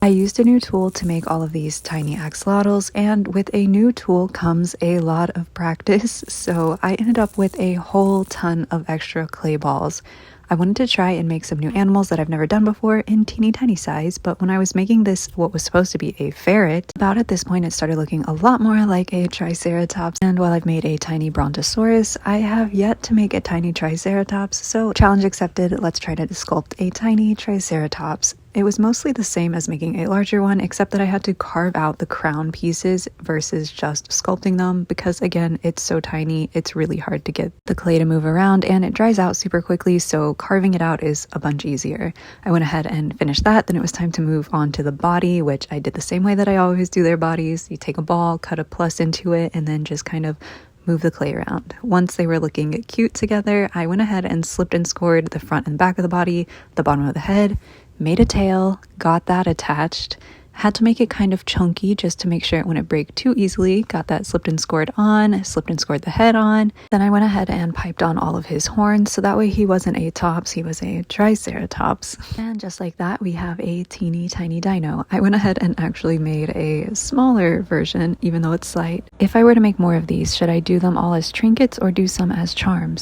used a new tool to make all of these tiny axolotls, and with a new tool comes a lot of practice, so I ended up with a whole ton of extra clay balls. I wanted to try and make some new animals that I've never done before in teeny tiny size, but when I was making this, what was supposed to be a ferret, about at this point it started looking a lot more like a triceratops, and while I've made a tiny brontosaurus, I have yet to make a tiny triceratops, so challenge accepted, let's try to sculpt a tiny triceratops. It was mostly the same as making a larger one, except that I had to carve out the crown pieces versus just sculpting them because, again, it's so tiny, it's really hard to get the clay to move around and it dries out super quickly, so carving it out is a bunch easier. I went ahead and finished that, then it was time to move on to the body, which I did the same way that I always do their bodies. You take a ball, cut a plus into it, and then just kind of move the clay around. Once they were looking cute together, I went ahead and slipped and scored the front and back of the body, the bottom of the head, made a tail, got that attached, had to make it kind of chunky just to make sure it wouldn't break too easily, got that slipped and scored on, slipped and scored the head on. Then I went ahead and piped on all of his horns so that way he wasn't a tops, he was a triceratops. And just like that, we have a teeny tiny dino. I went ahead and actually made a smaller version, even though it's slight. If I were to make more of these, should I do them all as trinkets or do some as charms?